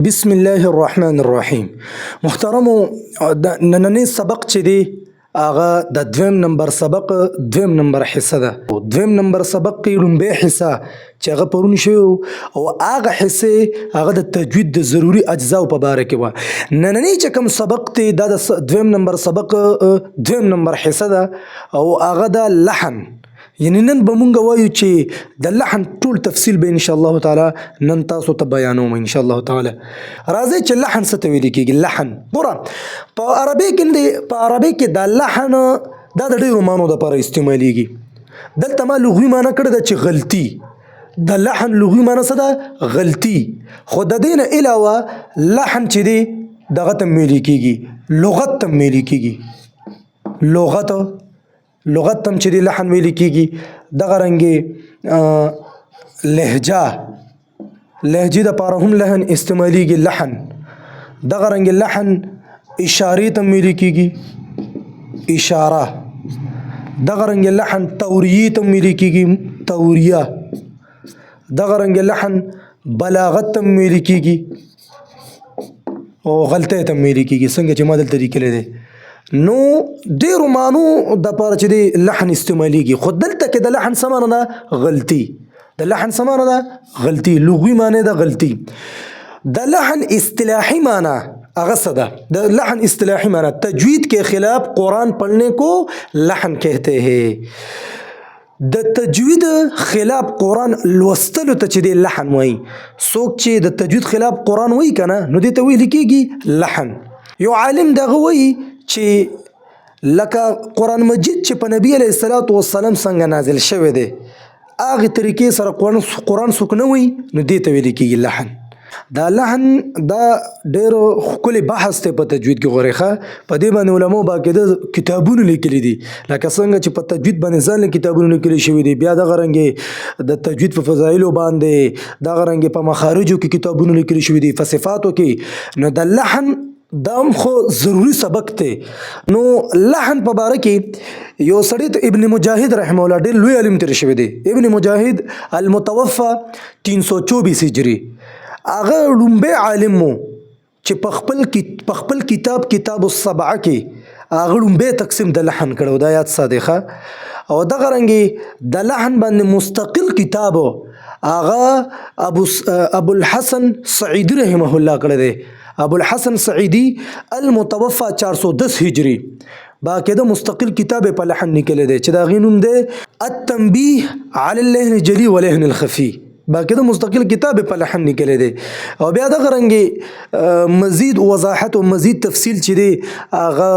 بسم الله الرحمن الرحیم. محترمو، د نننی سبق چې دی هغه د دویم نمبر سبق دویم نمبر حصه ده. دویم نمبر سبق کې لومبۍ حصه چې هغه پرون شوی او هغه حصې هغه د تجوید د ضروري اجزاو په باره کې وه. نننی چې کوم سبق دی دا د دویم نمبر سبق دویم نمبر حصه ده او هغه د لحن، یعنی نن به مونږ وایو چې د لحن ټول تفصیل به ان شاء الله تعالی نن تاسو ته بیانوم ان شاء الله تعالی. راځي چې لحن څه ته ویل کېږي. لحن ګوره په عربي کې د لحن دا د ډېرو معنو دپاره استعمالیږي. دلته ما لغوي معنی کړې ده چې غلطي. د لحن لغوي معنی څه ده؟ غلطي. خو د دې نه علاوه لحن چې دی دغه ته ویل کېږي، لغت ته ویل کېږي. لغت تم چې دی لحن ویل کېږي. دغه رنګې لهجې دپاره هم لحن استعمالیږي. لحن دغه رنګې لحن اشارې ته ویل کېږي، اشاره. دغه رنګې لحن توریې ته ویل کېږي، توریه. دغه رنګې لحن بلاغت ته ویل کېږي او غلطۍ ته ویل کېږي، څنګه چې ما دلته لیکلی دی. نو ډیرو معنو د پاره چې دی لحن استعمالیږي. خو دلته کې د لحن څه معنی ده؟ غلطي. د لحن څه معنی ده؟ غلطي. لغوي معنی ده غلطي. د لحن اصطلاحی معنی هغه څه ده؟ د لحن اصطلاحی معنی تجوید کے خلاف قرآن پڑھنے کو لحن کہتے ہیں. د تجوید خلاف قرآن لوستلو ته چې دی لحن وایي. څوک چې د تجوید خلاف قرآن وایي که نه، نو دې ته ویل کېږي لحن. یو عالم دغه وایي چې لکه قرآن مجید چې په نبی علیه السلام څنګه نازل شوی دی، هغې طریقې سره قرآن څوک نه وایي، نو دې ته ویل کېږي لحن. دا لحن دا ډېر ښکلی بحث دی په تجوید کې. غورې ښه په دې باندې علماو باقاعده کتابونه لیکلي دي، لکه څنګه چې په تجوید باندې ځان کتابونه لیکلي شوي دي. بیا دغه رنګې د تجوید په فضایلو باندې، دغه رنګې په مخارجو کې کتابونه لیکلي شوي دي، په صفاتو کې. نو د لحن دا هم خو ضروري سبق دی. نو لحن په باره کې یو سړی ته ابن مجاهد رحمه الله ډېر لوی علم تېر شوی دی. ابن مجاهد المتوفى 324 هجري، هغه لومبی عالم و چې په خپل کتاب السبعه کې هغه لومبی تقسیم د لحن کړو. دا یاد ساده. او دغه رنګې د لحن باندې مستقل کتاب هغه ابو الحسن سعیدی رحمه الله کړی دی. ابو الحسن سعیدی المتوفى 410 هجری باقاعده مستقل کتاب په لحن نکلی دی چې د هغې نوم دی التنبیه علی اللحن الجلی واللحن الخفی. باقاعده مستقل کتاب په لحن نکلی دی. او بیا دغه رنګې مزید وضاحت او مزید تفصیل چې دی هغه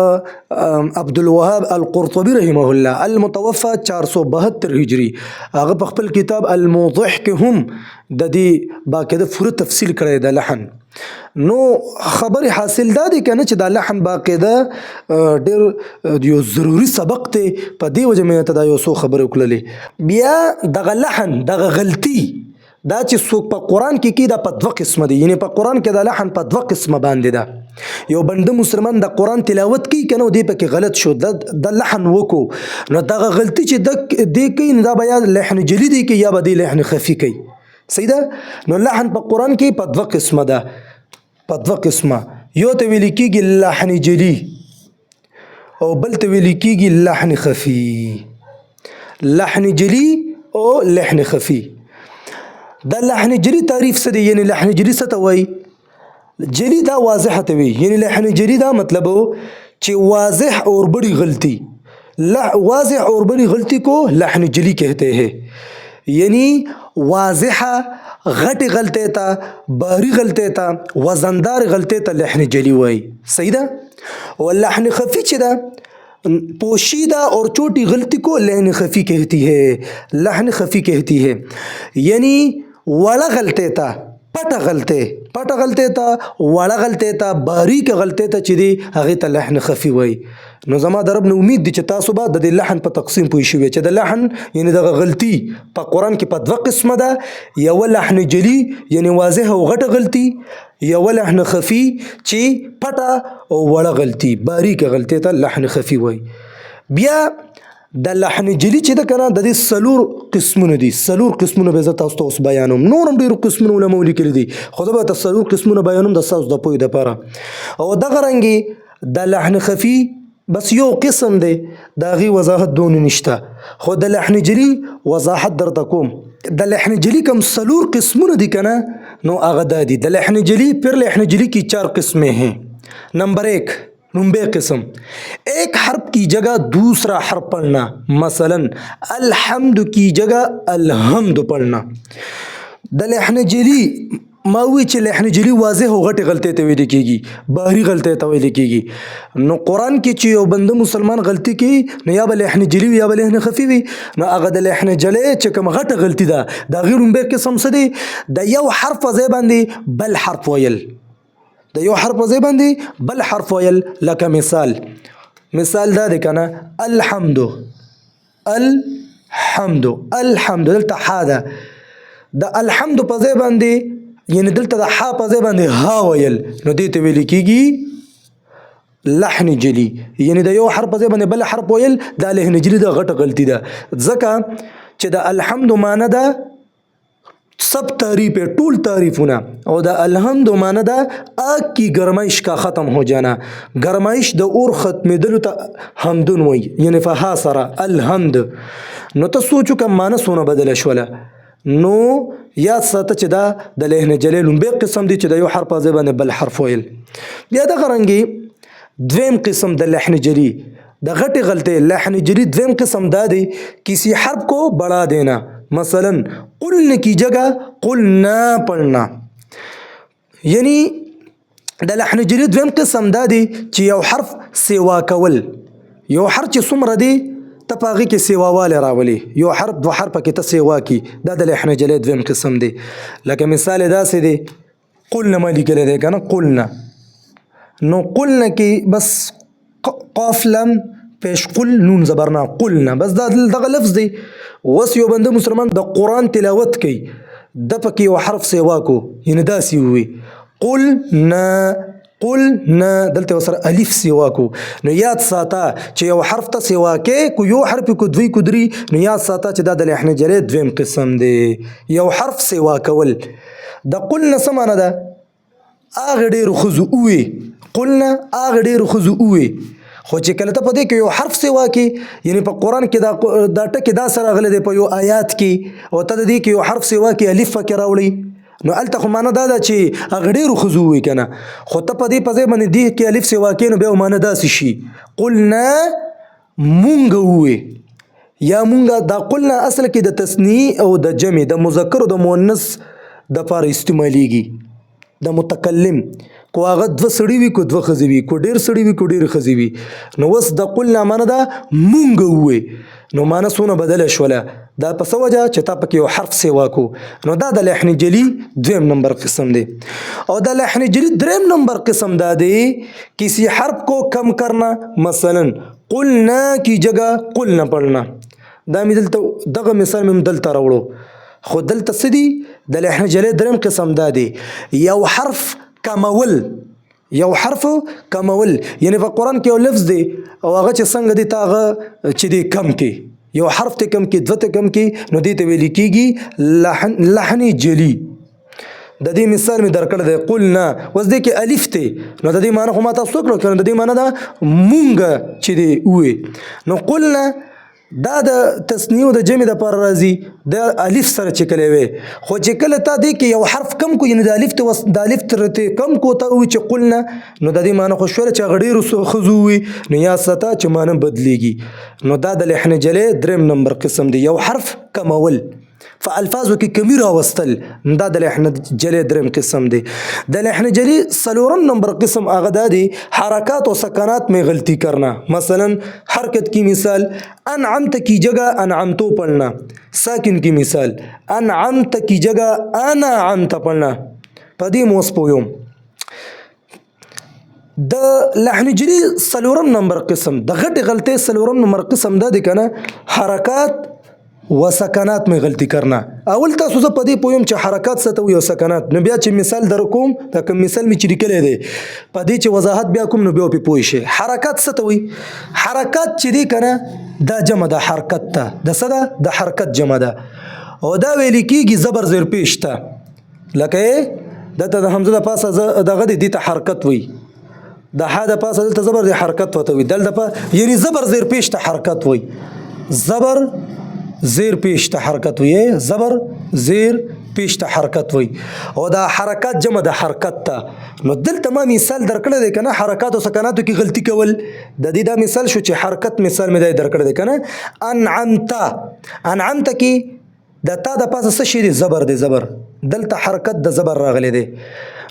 عبدالوهاب القرطبي رحمه الله المتوفى 472 هجری، هغه په خپل کتاب الموضح کې هم د دې باقاعده پوره تفصیل کړی د لحن. نو خبر حاصل دا دی که نه چې دا لحن باقاعده ډېر یو ضروري سبق دی. په دې وجه مې ته دا یو څو خبرې وکړلې. بیا دغه لحن دغه غلطي دا چې څوک په قرآن کې کوي دا په دوه قسمه دی. یعنی په قرآن کې دا لحن په دوه قسمه باندې ده. یو بنده مسلمان د قرآن تلاوت کوي که نه، دی پکې غلط شو، د لحن وکړو، نو دغه غلطي چې دی کوي نو دا به یا لحن جلی دی کوي یا به دی لحن خفي کوي. صحیح ده؟ نو لحن په قرآن کې په دوه قسمه ده. په دوه قسمه، یو ته ویل کېږي لحن جلی او بل ته ویل کېږي لحن خفي. لحن جلی او لحن خفي. د لحن جلی تعریف څه دی؟ یعنی لحن جلی څه ته وایي؟ جلی دا واضح ته وي. یعنی لحن جلی دا مطلب ہو چې واضح اور بڑی غلطی، واضح اور بڑی غلطی کو لحن جلی کہتے ہیں. یعنی واضحه غټ غلطی ته، باری غلطی ته، وزندار غلطی ته لحن جلی وایي. صحیح ده؟ او لحن خفی چې ده پوشیدہ اور چھوٹی غلطی کو لحن خفی کہتی ہے. لحن خفی کہتی ہے یعنی وړه غلطی ته، پټه غلطی ته، وړه غلطی ته، باریک غلطی ته چې دی هغې ته لحن خفي وایي. نو زما د رب نه امید دی چې تاسو به د دې لحن په تقسیم پوه شوي چې د لحن یعنی دغه غلطي په قرآن کې په دوه قسمه ده. یوه لحن جلی یعنی واضح او غټه غلطي، یوه لحن خفي چې پټه او وړه غلطي، باریک غلطی ته لحن خفي وایي. بیا د لحن جلی چې د کنه د دې سلور قسمونه دي. سلور قسمونه به زه تاسو ته اوس بیانوم. نورم ډیرو قسمونه علماء لیکلي دي خو زه به تاسو سلور قسمونه بیانوم د تاسو د پوهې دپاره. او دغه رنګې د لحن خفي بس یو قسم دی د هغې وضاحت دونه نشته خو د لحن جلی وضاحت درته کوم. د لحن جلی کم سلور قسمونه دي کنه نو هغه دا دي. د لحن جلی پر لحن جلی کی 4 قسمیں ہیں. نمبر 1 نمبے قسم ایک حرف کی جگہ دوسرا حرف پڑھنا. مثلا الحمد کی جگہ الحمد پڑھنا. د لحن جلی ما وی چې لحن جلی واضح او غټه غلطی ته ویل کیږي بهري غلطی ته ویل کیږي. نو قران کې چې یو بنده مسلمان غلطی کوي نو یا به لحن جلی وي یا به لحن خفي وي. نو هغه د لحن جلی چې کوم غټه غلطی ده د غیر به قسم څه دی د یو حرف په ځای باندې بل حرف ویل. د یو حرف په ځای باندې بل حرف ویل. لکه مثال دا دی کنه الحمد الحمد الحمد دلته ح ده د الحمد په ځای باندې یعنی دلته د ح په ځای باندې ها ویل نو دې ته ویل کېږي لحن جلی. یعنی د یو حرف په ځای باندې بل حرف ویل دا لحن جلی د غټه غلطي ده. ځکه چې د الحمد معنی ده سب تعریف ہے ټول تعریفونه او د الحمد معنی ده آگ کی گرمائش کا ختم ہو جانا. گرمائش د اور ختمېدلو ته حمدون وی یعنی فها سره الحمد. نو ته سوچو که معنی سونه بدله شوله. نو یاد ساته چې دا د لحن جلی لومبی قسم دی چې د یو حرف په ځای باندې بل حرف ویل. بیا دغه رنګې دویم قسم د لحن جلی د غټې غلطۍ لحن جلی دویم قسم دا دی کسی حرف کو بڑھا دینا. مثلا قلن کی جگہ قلنا پڑھنا. یعنی د لحن جلی دویم قسم دا دی چې یو حرف سیوا کول. یو حرف چې څومره دی ته په هغې کې سیواوالی راولي. یو حرف دوه حرفه کې ته سیوا کی دا د لحن جلی دویم قسم دی. لکه مثال داسې دی قلنا ما لیکلی دی که نه قلنا. نو قلنا کې بس قاف لم پیش قل نون زبرنا قلنا بس دا دغه لفظ دی. اوس یو بنده مسلمان د قرآن تلاوت کوي د پکې یو حرف سیوا کو یعنی داسې ووي قلنا دلته ورسره الف سیوا کو. نو یاد ساته چې یو حرف ته سیوا کې کو یو حرف کو دوی کو دري نو یاد ساته چې دا د لحن جلی دویم قسم دی یو حرف سیوا کول. د قلنا څه معنی ده هغه ډېرو ښځو ووي قلنا هغه ډېرو ښځو ووي. خو چې کله ته په دې کې یو حرف سیوا کې یعنی په قرآن کې دا ټکي دا سره راغلی دی په یو آیات کې او ته د دې کې یو حرف سیوا کې الف پکې راوړي نو هلته خو معنی دا ده چې هغه ډېرو ښځو ووایي که نه. خو ته په دې په ځای باندې دې کې الف سیوا کې نو بیا معنی داسې شي قلنا مونږ ووایي یا مونږ. دا قلنا اصل کې د تصنیع او د جمع د مذکر او د مؤنث دپاره استعمالیږي. د متکلم کو هغه دوه سړي وي کو دوه ښځې وي کو ډېر سړي وي کو ډېرې ښځې وي. نو اوس د قلنا معنی ده مونږ ووایي نو معنی څونه بدله شوله دا په څه وجه چې تا پکې یو حرف سیوا کو. نو دا د لحن جلی دویم نمبر قسم دی. او د لحن جلی دریم نمبر قسم دا دی کسی حرف کو کم کرنا. مثلا قلنا کی جگہ قلنا پڑھنا. دا مې دلته دغه مثال مې دلته راوړو خو دلته څه دي د لحن جلی دریم قسم دا دی یو حرف کمول. یو حرف کمول یعنی په قرآن کې یو لفظ دی او هغه چې څنګه دی ته هغه چې دی کم کې یو حرف ته کم کې دوه ته کم کې نو دې ته ویل کېږي لحن جلی. د دې مثال مې درکړی دی قلنا. اوس دې کې الف دی نو د دې معنی خو ما تاسو وکړو که نه د دې معنی ده مونږ چې دی ووایي. نو قلنا دا د تصنیع او د جمع دپاره راځي د الف سره چې کله وي. خو چې کله تا دې کې یو حرف کم کو یعنی د الف ته کم کو ته ووایي چې قلنا نو د دې معنی خو شوله چې هغه ډېرو ښځو ووایي نو یاد ساته چې معنی بدلیږي. نو دا د لحن جلی دریم نمبر قسم دی یو حرف کمول فالفاظو کې کمی راوستل. دا د لحن جلی دریم قسم دی. د لحن جلی څلورم نمبر قسم هغه دا دی حرکات و سکنات میں غلطی کرنا. مثلا حرکت کی مثال انعمت کی جگہ انعمتو پڑھنا. ساکن کی مثال انعمت کی جگہ انعمت پڑھنا. پدې مو اوس پوهوم. د لحن جلی څلورم نمبر قسم د غټې غلطۍ څلورم نمبر قسم دا دی که نه حرکات و سکنات میں غلطی کرنا. اول تاسو زه په دې پویم چې حرکات څه ته وایي او سکنات. نو بیا چې مثال در کوم دا کوم مثال مې چې لیکلی دی په دې چې وضاحت بیا کوم نو بیا پرې پوه شئ. حرکات څه ته وایي؟ حرکات چې دی که نه دا جمع ده حرکت ته. د څه ده؟ د حرکت جمع ده او دا ویل کېږي زبر زیر پیش ته. لکه دلته د حمزه د پاسه دغه دی دې ته حرکت وایي. د ح د پاسه دلته زبر دی حرکت ورته وایي. دلته یعنی زبر زیر پیش ته حرکت وایي. زبر زیر پیش ته حرکت وي. زبر زیر پیش ته حرکت وي او دا حرکات جمع د حرکت ته. نو دلته ما مثال درکړی دی که نه حرکات او سکناتو کې غلطي کول. د دې دا مثال شو چې حرکت مثال مې دی درکړی دی که نه. انعمت انعمت کې د تا د پاسه څه شی دی؟ زبر دی. زبر دلته حرکت د زبر راغلی دی.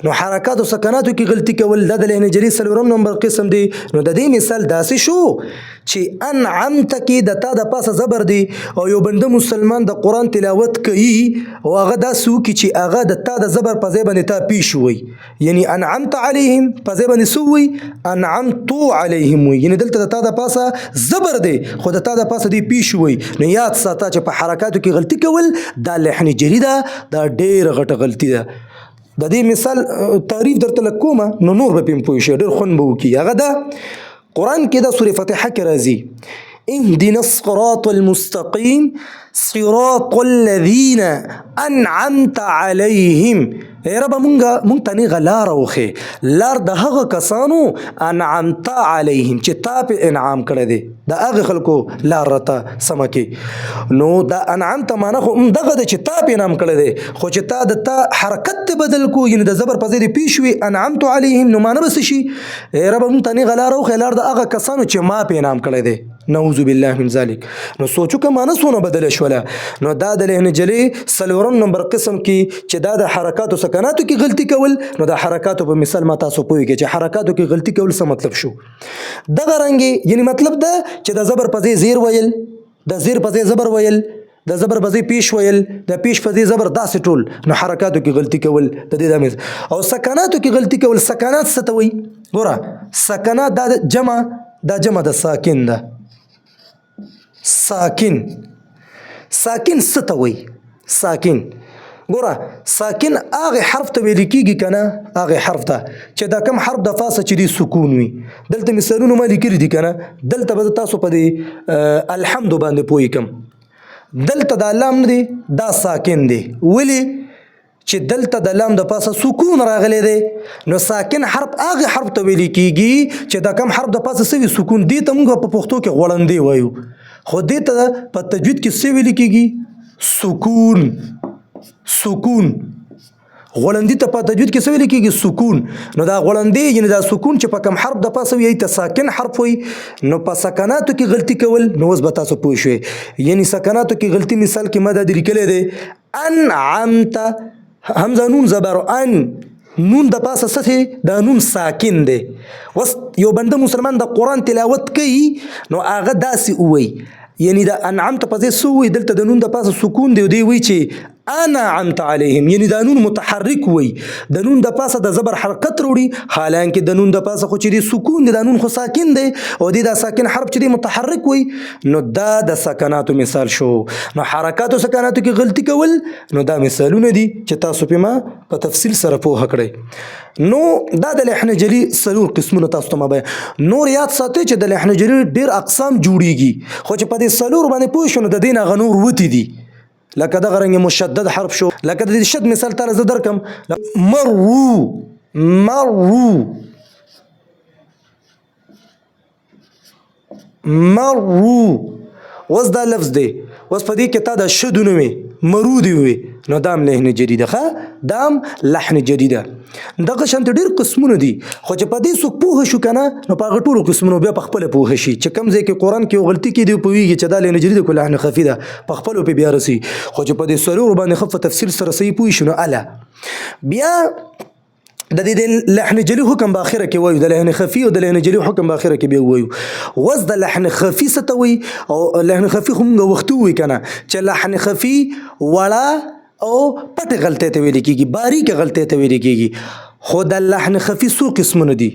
نو حرکات او سکناتو کې غلطي کول دا د لهجري څلورم نمبر قسم دی. نو د دې مثال داسې شو چې انعمت کې د تا د پاسه زبر دی او یو بنده مسلمان د قرآن تلاوت کوي او هغه داسې وکړي چې هغه د تا د زبر په ځای باندې تا پیش وي. یعنی انعمت علیهم په ځای باندې څه وي؟ انعمت علیهم وي. یعنی دلته د تا د پاسه زبر دی خو د تا د پاسه دی پیش وي. نو یاد ساته چې په حرکاتو کې غلطي کول دا لهجري ده. دا ډېره غټه غلطي ده. د دې مثال تعریف درته لږ کومه نو نور به پرې پوه شئ ډېر خوند به وکړي. هغه ده قرآن کې د سورې فاتحه کې راځي اهدنا الصراط المستقیم صراط الذین انعمت علیهم. ای ربه مونږ ته نیغه لاره وښې لار د هغه کسانو انعمت علیهم چې تا پې انعام کړی دی د هغې خلکو لار راته سمه کړي. نو دا انعمت معنی خو دغه ده چې تا پې انعام کړی دی خو چې تا د تا حرکت ته بدل کو یعنې د زبر په ځای دې پیش وي انعمت علیهم نو معنی به څه شي؟ ای ربه مونږ ته نیغه لاره وښې لار د هغه کسانو چې ما پې انعام کړی دی. نعوذ بالله من ذلک. نو سوچو که معنی څونه بدله شوله. نو دا د لهجري څلورم نمبر قسم کې چې دا د حرکاتو سکناتو کې غلطي کول. نو د حرکاتو په مثال ما تاسو پوهیږئ چې حرکاتو کې غلطي کول څه مطلب شو. دغه رنګې یعنی مطلب ده چې د زبر په ځای زیر ویل د زیر په ځای زبر ویل د زبر په ځای پیش ویل د پیش په ځای زبر داسې ټول. نو حرکاتو کې غلطي کول د دې دا مثال. او سکناتو کې غلطي کول سکنات څه ته وایي؟ ګوره سکنات دا جمع د ساکن ده. ساکن ساکن څه ته وایي؟ ساکن ګوره ساکن هغې حرف ته ویل کېږي که نه هغې حرف ته چې دا کم حرف د پاسه چې دی سکون وي. دلته مثالونه ما لیکلي دي که نه. دلته به تاسو په دې الحمد باندې پوه کم. دلته د لام نه دی دا ساکن دی. ولې؟ چې دلته د لام د پاسه سکون راغلی دی. نو ساکن حرف هغې حرف ته ویل کېږي چې دا کم حرف د پاسه څه وي؟ سکون. دې ته موږ په پښتو کې غوړندې وایو خو دې ته په تجوید کې څه ویل کېږي؟ سکون. سکون غوړندې ته په تجوید کې څه ویل کېږي؟ سکون. نو دا غوړندې یعنی دا سکون چې په کم حرف د پاسه وي ته ساکن حرف وي. نو په سکناتو کې غلطي کول نو اوس به تاسو پوه شئ. یعنی سکناتو کې غلطي مثال کې ما دا لیکلی دی انعمت حمزه نون زبر ان نون د پاسه څه دا نون ساکن دی. وس یو بنده مسلمان د قرآن تلاوت کوي نو هغه داسې ووایي یعنی د انعمت په ځای څه وایي؟ دلته د نون د پاسه سکون دی او دی وایي چې انعمت علیهم یعنی دا نون متحرک وي. د نون د پاسه د زبر حرکت وروړي حالانکه د نون د پاسه خو چې دی سکون دی دا نون خو ساکن دی او دی دا ساکن حرف چې دی متحرک وي. نو دا د سکناتو مثال شو. نو حرکاتو سکناتو کې غلطي کول نو دا مثالونه دي چې تاسو په ما په تفصیل سره پوهه کړئ. نو دا د لهجري څلور قسمونه تاسو ته ما بیان. نور یاد ساتئ چې د لهجري ډېر اقسام جوړیږي خو چې په دې څلور باندې پوه شو نو د دې نه هغه نور وتې دي. لکه دغه رنګ مشدد حرف شو. لکه د شد مثال تعالی زه درکم مرو مرو مرو. اوس دا لفظ دی اوس په دې کې تا د شدونه وي مرو دی وي نو دام لحن جدیده. دام لحن جدیده. دغه شانت ډېر قسمونه دي خو چې په دې څوک پوه شو که نه نو په هغه ټولو قسمونو بیا په خپله پوه شي چې کوم ځای کې قرآن کې یو غلطي کېدي پوهېږي چې دا لحن جدیده کو لحن خفي ده په خپلو پې بیا رسي. خو چې په دې څلورو باندې ښه په تفصیل سره صحیح پوه شو نو اله بیا د دې لحن جلی حکم په اخره کې وایو د لحن خفي او د لحن جلی حکم په اخره کې بیا وایو. وس د لحن خفي څه ته وایي؟ او لحن خفي خو موږ وختو وایي که نه چې لحن خفي وړه او پټې غلطۍ ته ویل کېږي باریکې غلطۍ ته ویل کېږي. خو د لحن خفي څو قسمونه دي.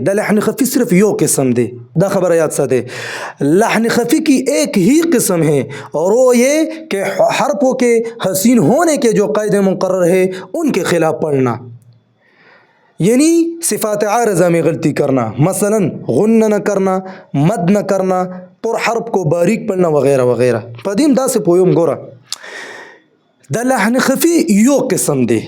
د لحن خفي صرف یو قسم دے. دا خبر یاد ساتے. لحن خفی کی ایک ہی قسم ہے اور وہ یہ کہ حرفوں کے حسین ہونے کے جو قاعدے مقرر ہے ان کے خلاف پڑھنا، یعنی صفات عارضہ میں غلطی کرنا، مثلا غنہ نہ کرنا، مد نہ کرنا، پر حرف کو باریک پڑھنا وغیرہ وغیرہ. پدیم دا سے پویم گورا د لحن خفی یو قسم دی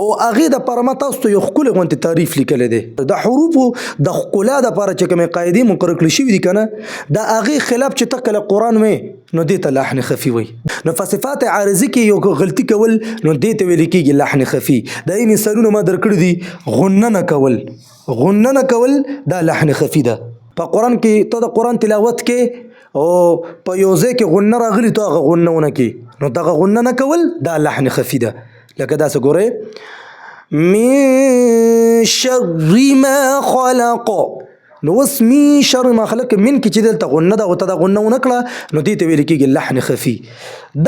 او هغه د لپاره ما تاسو ته یو ښکلی غوندې تعریف لیکلی دی. د حروفو د ښکلا دپاره چې کومې قاعدې مقرر کړې شوي دي که نه، د هغې خلاف چې ته کله قرآن وایې نو دې ته لحن خفي وایي. نو په صفات عارضي کې یو غلطي کول نو دې ته ویل کېږي لحن خفي. د یې مثالونه ما درکړي دي. غنه نه کول، غنه نه کول دا لحن خفي ده. په قرآن کې ته د قرآن تلاوت کې او په یو ځای کې غنه راغلي ته هغه غنه ونه کې نو دغه غنه نه کول دا لحن خفي ده. لکه داسې ګورئ من شر ما خلق، نو اوس من شر ما خلق من کې چې دلته غنه ده او ته دا غنه ونه کړه نو دې ته ویل کېږي لحن خفي.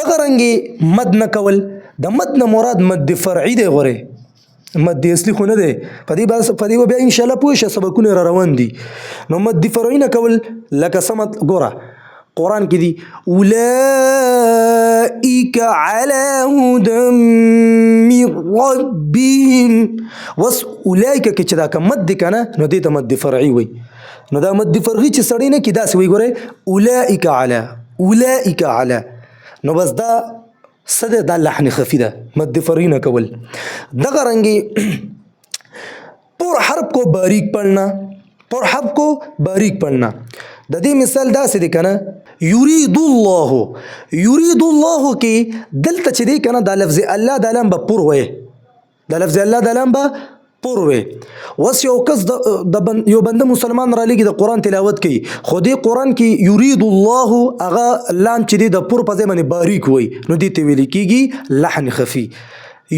دغه رنګې مد نه کول، د مد نه مراد مد فرعي دی. غورئ مد اصلي خو نه دی. په دې به بیا انشاءالله پوه شه، سبقونه را روان دي. نو مد فرعي نه کول لکه سمت ګوره قرآن کې دي اولئک علی هدى من ربهم. وس اولئک کې چې دا که مد دی که نه نو دې ته مد فرعي وایي. نو دا مد فرعي چې سړی نه کي داسې وایي. ګورئ اولئک علی، اولئک علی، نو بس دا څه دی؟ دا لحن خفي ده، مد فرعي نه کول. دغه رنګې پر حرف کو باریک پڑھنا، پر حرف کو باریک پڑھنا. د دې مثال داسې دی که نه، یرید الله، یرید الله کې دلته چې دی که نه دا لفظ الله دا لام به پر وایي، دا لفظ الله دا لام به پر وایي. اوس یو کس یو بنده مسلمان را لېږي د قرآن تلاوت کوي، خو دې قرآن کې یرید الله هغه لام چې دی د پر په ځای باندې باریک وایي نو دې ته ویل کېږي لحن خفي.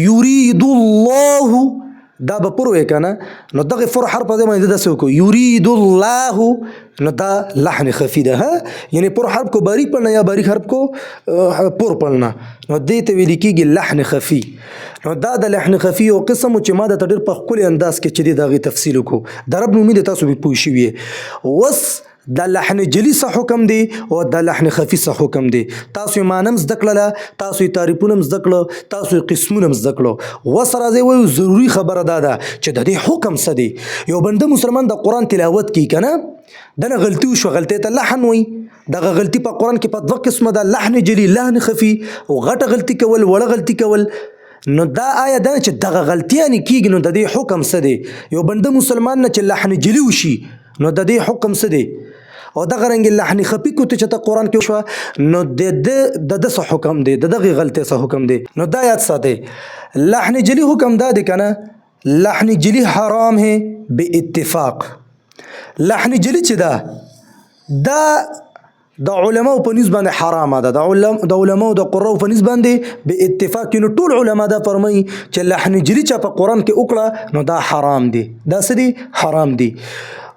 یرید الله دا به پر وایي که نه نو دغه فر حرف په ځای باندې داسې وکړو یرید الله نو دا لحن خفي ده. یعنی پر حرف کو باریک پڑھنا یا باریک حرف کو پر پڑھنا نو دې ته ویل کېږي لحن خفي. نو دا د لحن خفي یو قسم چې ما درته ډېر په ښکلي انداز کې چې دی د هغې تفصیل وکړو. د رب نومي د تاسو به پوه شوي. اوس د لحن جلي څه حکم دی او د لحن خفي څه حکم دی؟ تاسو یې معنی هم زده کړله، تاسو یې تعریفونه هم زده کړه، تاسو یې قسمونه هم زده کړه. اوس راځئ وایو ضروري خبره دا ده چې د دې حکم څه دی. یو بنده مسلمان د قرآن تلاوت کوي که نه، دنه غلطي وشوه، غلطۍ ته لحن وایي. دغه غلطي په قرآن کې په دوه قسمه ده، لحن جلي، لحن خفي. او غټه غلطي کول، وړه غلطي کول. نو دا آیا ده چې دغه غلطیانې کېږي نو د دې حکم څه دی؟ یو بنده مسلمان نه چې لحن جلي وشي نو د دې حکم څه دی؟ او دغه رنګ لحن خفي کو ته چې ته قرآن کې وشوه نو د ده څه حکم دی؟ د دغې غلطۍ څه حکم دی؟ نو دا یاد ساتئ. لحن جلي حکم دا دی که نه، لحن جلي حرام ہے بے اتفاق. لحن جلي چې ده دا د علماو په نسبت باندې حرامه ده. د علماو د قراو په نسبت باندې به اتفاق نو ټول علما دا فرمایي چې لحن جلي چې په قرآن کې وکړه نو دا حرام دی. دا څه دی؟ حرام دی.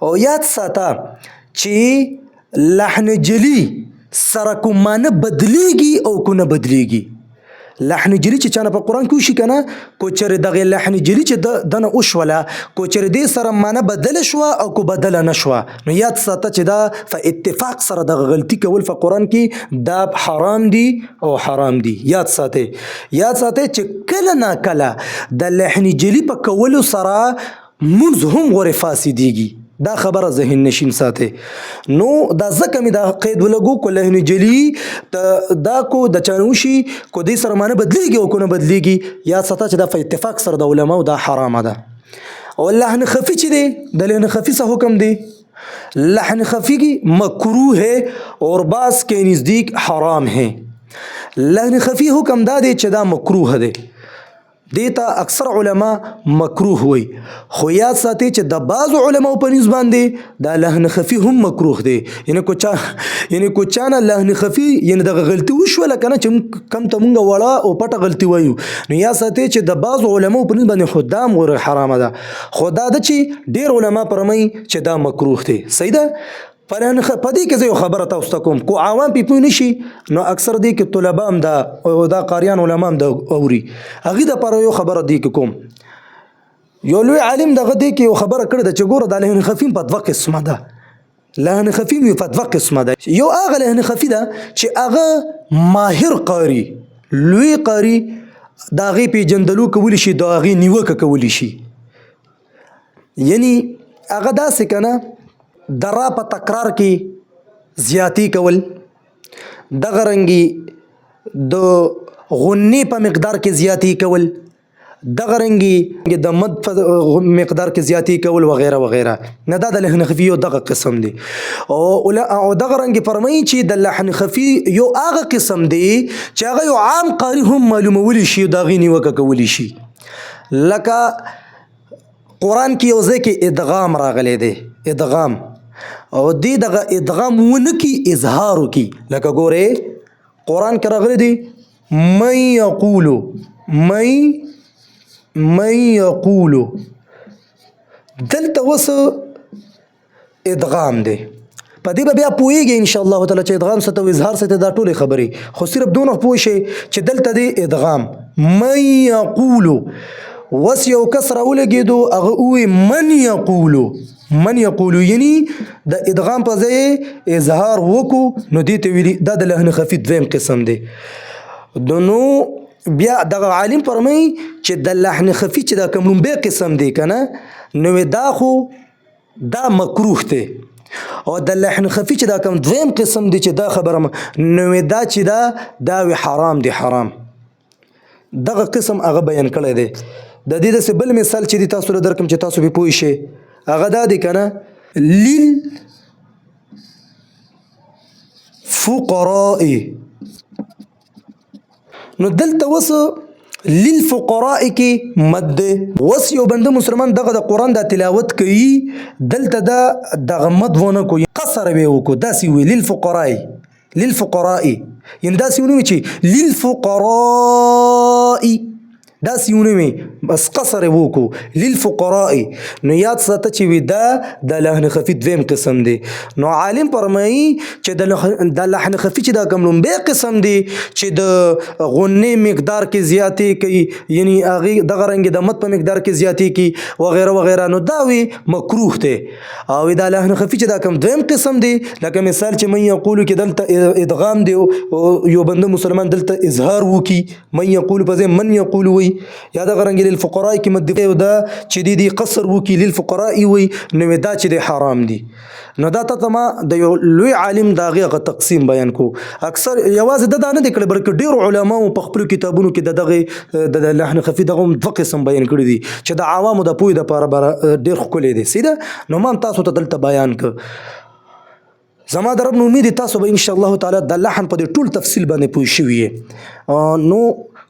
او یاد ساته چې لحن جلي سره کوم معنی بدلیږي او کو نه بدلیږي. لحن جلي چې چانه په قرآن کې وشي که نه، کو چېرې دغې لحن جلي چې دنه وشوله، کو چېرې دې سره معنی بدله شوه او کو بدله نه شوه نو یاد ساته چې دا په اتفاق سره دغه غلطي کول په قرآن کې دا حرام دي او حرام دي. یاد ساتئ، یاد ساتئ چې کله نا کله د لحن جلي په کولو سره مونځ هم غورې فاسدېږي. دا خبره ذهن نشین ساتي. نو دا ځکه مې دا قید ولګو کو لحن جلي دا کو د چانوشي کو دې سره معنی بدلیږي او کو نه بدلیږي. یاد ساته چې دا په اتفاق سره د علماو دا حرامه ده. او لحن خفي چې دی د لحن خفي څه حکم دی؟ لحن خفي کی مکروه ہے اور بعض کے نزدیک حرام ہے. لحن خفي حکم دا دی چې دا مکروه دی، دیتا اکثر علما مکروه وي. خو یاد ساتي چې د بعض علماو په نسبت باندې دا لحن خفي هم مکروه دی. یعنی کو چانه لحن خفي یعنی دغه غلطي وشوله که نه چې کم ته مونږ وړه او پټه غلطي وایو نو یاد ساتي چې د بعض علماو په نسبت باندې خو دا غوره حرامه ده. خو دا ده چې ډېر علما فرمایي چې دا مکروه دی. صحیح ده؟ په دې کې زه یو خبره تاسو ته کوم، کو عوام پې پوه نشي نو اکثر دې کې طلبه هم دا قاریان علما هم دا اوري، هغې دپاره یو خبره دې کې کوم. یو لوی عالم دغه دی کې یو خبره کړې ده چې ګوره د لهن خفیم په دوه قسمه ده. لهن خفیم یو په دوه قسمه ده. یو هغه لهن خفي ده چې هغه ماهر قاری لوی قاری د هغې پیژندلو کولی شي، د هغې نیوکه کولی شي. یعنی هغه داسې که نه د را په تکرار کې زیاتی کول، دغه رنګې د غنې په مقدار کې زیاتی کول، دغه رنګې د مد په مقدار کې زیاتی کول وغیره وغیره. نه دا د لحن خفي یو دغه قسم دی. او دغه رنګې فرمایي چې د لحن خفي یو هغه قسم دی چې هغه یو عام قاری هم معلومولی شي، د هغې نیوکه کولی شي. لکه قرآن کې یو ځای کې ادغام راغلی دی، ادغام، او دې دغه ادغام ونه کی اظهار وکي. لکه ګورې قرآن کې راغلی دی من یقولو، من یقولو، دلته اوس ادغام دی. په دې به بیا پوهېږي انشاءالله تعالی چې ادغام څه ته وایي، اظهار څه ته، دا ټولې خبرې. خو صرف دونه پوه شئ چې دلته دی ادغام من یقولو. وس یو کس راولګېدو هغه ووایي من یقولو، من یقولو، یعنی د ادغام په ځای اظهار وکړو، نو دې ته ویلي دا د لحن خفي دویم قسم دی. نو بیا دغه عالم فرمایي چې د لحن خفي چې دا کوم لومبی قسم دی که نه، نو دا خو دا مکروه دی. او د لحن خفي چې دا کوم دویم قسم دی چې دا خبره نو دا چې دا وی حرام دی، حرام. دغه قسم هغه بیان کړی دی. د دې داسې بل مثال چې دی تاسو له درکم چې تاسو پې پوه شئ، هغه دا دی که نه للفقراء. نو دلته اوس للفقراء کې مد دی. اوس یو بنده مسلمان دغه د قرآن دا تلاوت کوي، دلته دغه مد ونه کو، قصر به وکړو، داسې وي للفقراء، للفقراء، یعنې داسې ونه وي چې للفقراء، داسې ونه وي، بس قصر یې وکړو للفقراء. نو یاد ساته چې وي دا د لحن خفي دویم قسم دی. نو عالم فرمایي چې د لحن خفي چې دا کوم لومبی قسم دی چې د غنې مقدار کې زیاتې کوي، یعنی هغې دغه رنګې د مد په مقدار کې زیاتې کوي وغیره وغیره، نو دا وی مکروه دی. او دا لحن خفي چې دا کوم دویم قسم دی، لکه مثال چې من یقولو کې دلته ادغام دی، یو بنده مسلمان دلته اظهار وکي، من یقولو په ځای من یقولو وي، یا دغه رنګې للفقراء کې مد دی، دا چې دی قصر وکي للفقراء وي، نو دا چې دی حرام دی. نو دا ته ما د یو لوی عالم د هغې تقسیم بیان کو. اکثر یوازې دا نه دی کړی، بلکې ډېرو علماو په خپلو کتابونو کې د دغې د لحن خفي دغه دوه قسم بیان کړي دي چې د عوامو د پوهې دپاره ډېر ښکلی دی. سیده نو ما تاسو ته دلته بیان کړ. زما د رب نو امید تاسو به انشاءالله تعالی د لحن په دې ټول تفصیل باندې پوه شوي یې. نو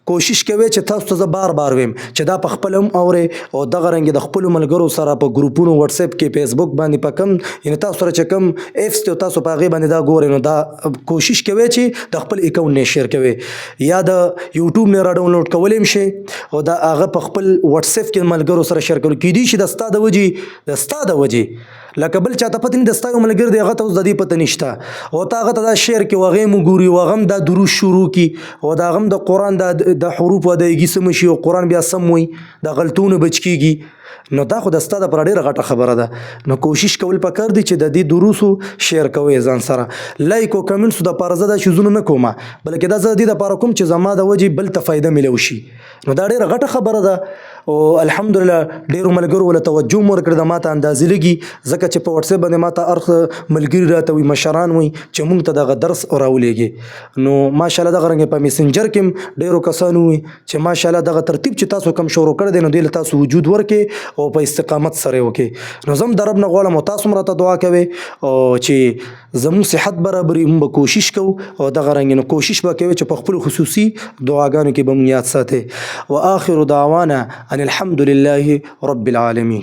کوشش کوي چې تاسو ته زه بار بار ویم چې دا په خپل هم اورئ، او دغه رنګې د خپلو ملګرو سره په ګروپونو واتس اپ کې، فیسبوک باندې، په کم یعنې تاسو سره چې کم ایپس دی تاسو په هغې باندې دا ګورئ، نو دا کوشش کوئ چې د خپل اکاونټ نه شیر کوئ، یا د یوټیوب نه را ډاونلوډ کولی هم شئ، او دا هغه په خپل واتس اپ کې ملګرو سره شیر کول. کیدای شي د ستا د وجې لکه بل چاته پته نه د ستا یو ملګری دی هغه ته اوس د دې پته نشته، او ته هغه ته دا شعر کې هغې هم وګوري، او هغه هم دا دروس شروع کړي، او د هغه هم د قرآن د حروفو ادایګي سمه شي، او قرآن بیا سم وي، د غلطونو بچ کېږي. نو دا خو د ستا دپاره ډېره غټه خبره ده. نو کوشش کول پکار دی چې د دې دروسو شیر کوئ ځان سره. لایک او کمنټسو دپاره زه دا چیزونه نه کومه، بلکې دا زه د دې دپاره کوم چې زما د وجې بل ته فایده میلو شي. نو دا ډېره غټه خبره ده، او الحمدلله ډېرو ملګرو وله توجه مو ورکړې ده، ما ته اندازې لګي، ځکه چې په واتس اپ باندې ما ته هر ملګري راته وي، مشران وي چې موږ ته دغه درس راولېږي. نو ماشاءالله دغه رنګې په میسنجر کې هم ډېرو کسانو وي چې ماشاءالله دغه ترتیب چې تاسو کوم شروع کړی دی، نو دې له تاسو وجود ورکړي او په استقامت سره وکړي. نو زه هم د رب نه غواړم او تاسو هم راته دعا کوئ، او چې زموږ صحت برابري موږ به کوشش کوو، او دغه رنګې نو کوشش به کوئ چې په خپلو خصوصي دعاګانو کې به موږ یاد ساتئ. وآخر دعوانا ان الحمد لله رب العالمين.